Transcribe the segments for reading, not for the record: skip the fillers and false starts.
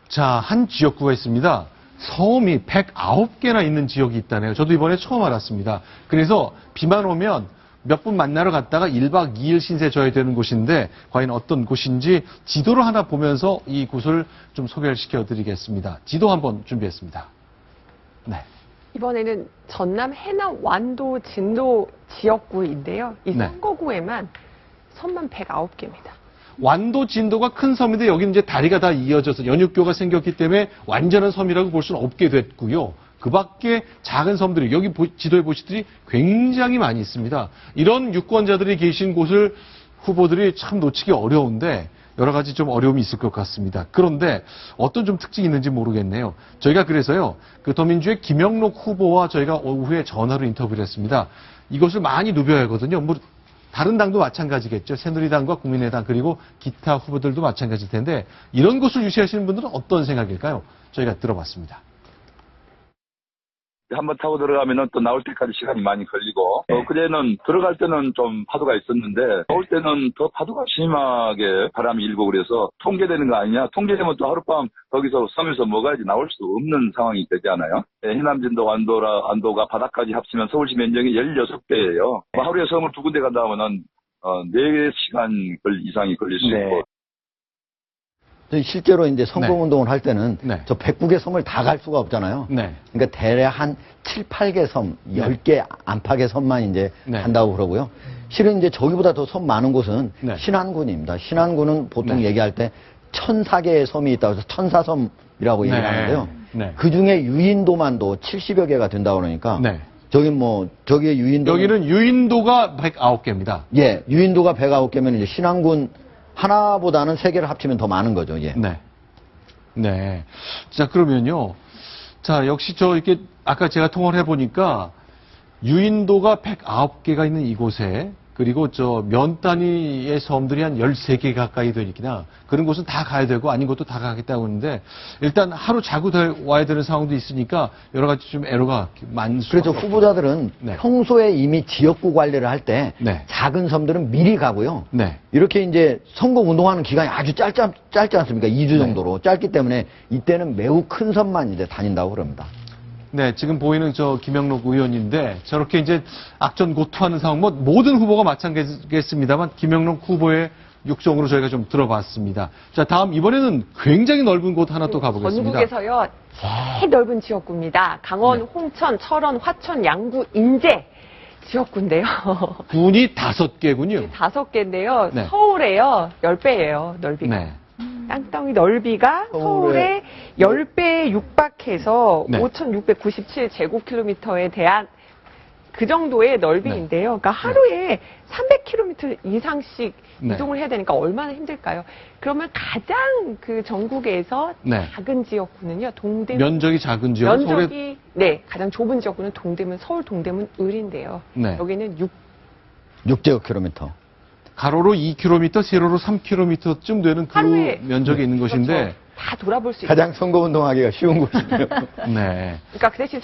자, 한 지역구가 있습니다. 섬이 109개나 있는 지역이 있다네요. 저도 이번에 처음 알았습니다. 그래서 비만 오면 몇 분 만나러 갔다가 1박 2일 신세 져야 되는 곳인데 과연 어떤 곳인지 지도를 하나 보면서 이 곳을 좀 소개를 시켜드리겠습니다. 지도 한번 준비했습니다. 네. 이번에는 전남 해남 완도 진도 지역구인데요. 이 네. 선거구에만 섬만 109개입니다. 완도 진도가 큰 섬인데 여기는 이제 다리가 다 이어져서 연육교가 생겼기 때문에 완전한 섬이라고 볼 수는 없게 됐고요. 그 밖에 작은 섬들이 여기 지도에 보시더니 굉장히 많이 있습니다. 이런 유권자들이 계신 곳을 후보들이 참 놓치기 어려운데 여러 가지 좀 어려움이 있을 것 같습니다. 그런데 어떤 좀 특징이 있는지 모르겠네요. 저희가 그래서요, 그 더민주의 김영록 후보와 저희가 오후에 전화로 인터뷰를 했습니다. 이것을 많이 누벼야 하거든요. 뭐 다른 당도 마찬가지겠죠. 새누리당과 국민의당 그리고 기타 후보들도 마찬가지일 텐데 이런 것을 유시하시는 분들은 어떤 생각일까요? 저희가 들어봤습니다. 한번 타고 들어가면은 또 나올 때까지 시간이 많이 걸리고, 그때는 들어갈 때는 좀 파도가 있었는데, 나올 때는 더 파도가 심하게 바람이 일고 그래서 통제되는 거 아니냐? 통제되면 또 하룻밤 거기서 섬에서 먹어야지 나올 수 없는 상황이 되지 않아요? 해남진도 완도가 바다까지 합치면 서울시 면적이 16배예요. 하루에 섬을 두 군데 간다 하면은, 4시간 이상이 걸릴 수 있고. 실제로 이제 선거운동을 할 때는 네. 저 109개 섬을 다 갈 수가 없잖아요. 네. 그러니까 대략 한 7, 8개 섬, 10개 안팎의 섬만 이제 네. 간다고 그러고요. 실은 이제 저기보다 더 섬 많은 곳은 네. 신안군입니다. 신안군은 보통 네. 얘기할 때 1004개의 섬이 있다고 해서 천사섬이라고 네. 얘기를 하는데요. 네. 그 중에 유인도만도 70여 개가 된다고 그러니까 네. 저기에 유인도 여기는 유인도가 109개입니다. 예, 유인도가 109개면 이제 신안군 하나보다는 3개를 합치면 더 많은 거죠, 예. 네. 네. 자, 그러면요. 자, 역시 이렇게 아까 제가 통화를 해보니까 유인도가 109개가 있는 이곳에 그리고 면 단위의 섬들이 한 13개 가까이 되니까 그런 곳은 다 가야 되고 아닌 것도 다 가겠다고 하는데 일단 하루 자고 와야 되는 상황도 있으니까 여러 가지 좀 애로가 많습니다. 그렇죠. 후보자들은 네. 평소에 이미 지역구 관리를 할 때 네. 작은 섬들은 미리 가고요. 네. 이렇게 이제 선거 운동하는 기간이 아주 짧지 않습니까? 2주 정도로. 짧기 때문에 이때는 매우 큰 섬만 이제 다닌다고 그럽니다. 네, 지금 보이는 김영록 의원인데 저렇게 이제 악전고투하는 상황, 뭐 모든 후보가 마찬가지겠습니다만 김영록 후보의 육성으로 저희가 좀 들어봤습니다. 자, 다음 이번에는 굉장히 넓은 곳 하나 또 가보겠습니다. 전국에서요 제일 넓은 지역구입니다. 강원, 네. 홍천, 철원, 화천, 양구, 인제 지역구인데요. 군이 5개군요. 5개인데요. 네. 서울에요 10배예요 넓이가. 네. 땅덩이 넓이가 서울의 10배에 육박해서 네. 5,697제곱킬로미터에 대한 그 정도의 넓이인데요. 그러니까 하루에 300km 이상씩 네. 이동을 해야 되니까 얼마나 힘들까요? 그러면 가장 그 전국에서 네. 작은 지역구는요, 동대문. 면적이 작은 지역. 면적이, 네, 가장 좁은 지역구는 동대문, 서울 동대문 을인데요. 네. 여기는 6제곱킬로미터. 가로로 2km, 세로로 3km쯤 되는 그 하루에 면적이 있는 그렇죠. 곳인데. 다 돌아볼 수 있어요. 가장 선거운동하기가 쉬운 곳이에요. 네. 그러니까 그 대신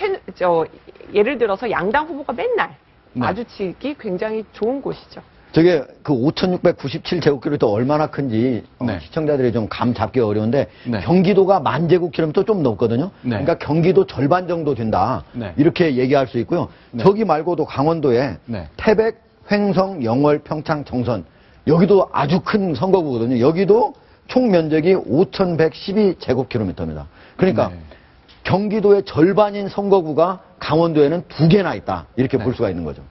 예를 들어서 양당 후보가 맨날 네. 마주치기 굉장히 좋은 곳이죠. 저게 그 5,697제곱킬로미터 얼마나 큰지 네. 시청자들이 좀 감 잡기 어려운데 네. 경기도가 10,000제곱킬로미터 좀 넘거든요. 네. 그러니까 경기도 절반 정도 된다. 네. 이렇게 얘기할 수 있고요. 네. 저기 말고도 강원도에 네. 태백, 횡성, 영월, 평창, 정선 여기도 아주 큰 선거구거든요. 여기도 총 면적이 5,112제곱킬로미터입니다. 그러니까 네. 경기도의 절반인 선거구가 강원도에는 2개나 있다. 이렇게 네. 볼 수가 있는 거죠.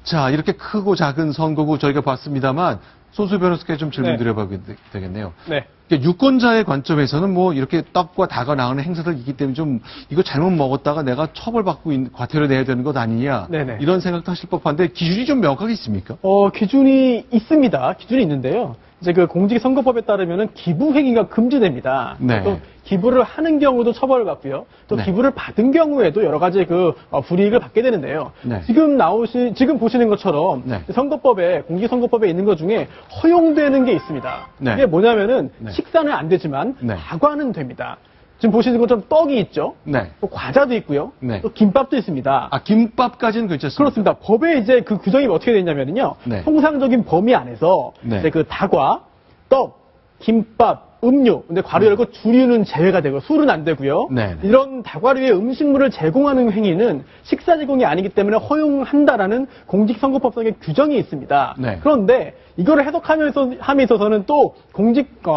자, 이렇게 크고 작은 선거구 저희가 봤습니다만 손수 변호사께 좀 질문 네. 드려봐야 되겠네요. 네. 유권자의 관점에서는 뭐 이렇게 떡과 닭가 나오는 행사들 있기 때문에 좀 이거 잘못 먹었다가 내가 처벌받고 과태료 내야 되는 것 아니냐 네네. 이런 생각도 하실 법한데 기준이 좀 명확하게 있습니까? 기준이 있습니다. 기준이 있는데요. 이제 그 공직선거법에 따르면은 기부 행위가 금지됩니다. 네. 또 기부를 하는 경우도 처벌을 받고요. 또 네. 기부를 받은 경우에도 여러 가지 불이익을 받게 되는데요. 네. 지금 보시는 것처럼 네. 공직선거법에 있는 것 중에 허용되는 게 있습니다. 네. 이게 뭐냐면은 네. 식사는 안 되지만 네. 다과는 됩니다. 지금 보시는 것처럼 떡이 있죠. 네. 또 과자도 있고요. 네. 또 김밥도 있습니다. 아, 김밥까지는 괜찮습니다. 그렇습니다. 법에 이제 그 규정이 어떻게 되냐면요. 네. 통상적인 범위 안에서 네. 이제 그 다과, 떡, 김밥, 음료, 근데 괄호 열고 주류는 제외가 되고 술은 안 되고요. 네네. 이런 다과류의 음식물을 제공하는 행위는 식사 제공이 아니기 때문에 허용한다라는 공직선거법상의 규정이 있습니다. 네. 그런데 이거를 함에 있어서는 또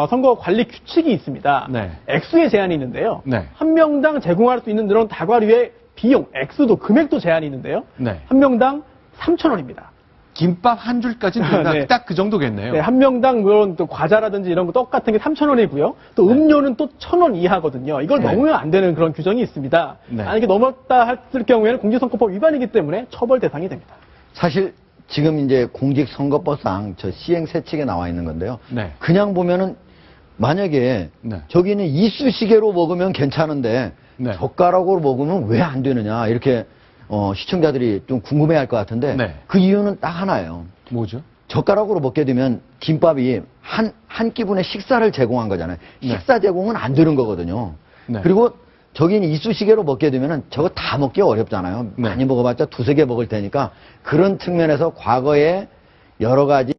선거관리 규칙이 있습니다. 네. 액수의 제한이 있는데요. 네. 한 명당 제공할 수 있는 이런 다과류의 비용, 액수도 금액도 제한이 있는데요. 네. 한 명당 3,000원입니다. 김밥 한 줄까지는 네. 딱 그 정도겠네요. 네, 한 명당 그런 또 과자라든지 이런 거 떡 같은 게 3,000원이고요. 또 음료는 또 1,000원 이하거든요. 이걸 네. 넘으면 안 되는 그런 규정이 있습니다. 네. 만약에 넘었다 했을 경우에는 공직선거법 위반이기 때문에 처벌 대상이 됩니다. 사실 지금 이제 공직선거법상 저 시행세칙에 나와 있는 건데요. 네. 그냥 보면은 만약에 네. 저기는 이쑤시개로 먹으면 괜찮은데 네. 젓가락으로 먹으면 왜 안 되느냐 이렇게 시청자들이 좀 궁금해할 것 같은데 네. 그 이유는 딱 하나예요. 뭐죠? 젓가락으로 먹게 되면 김밥이 한 끼분의 식사를 제공한 거잖아요. 네. 식사 제공은 안 되는 거거든요. 네. 그리고 저기는 이쑤시개로 먹게 되면은 저거 다 먹기 어렵잖아요. 네. 많이 먹어봤자 두세 개 먹을 테니까 그런 측면에서 과거에 여러 가지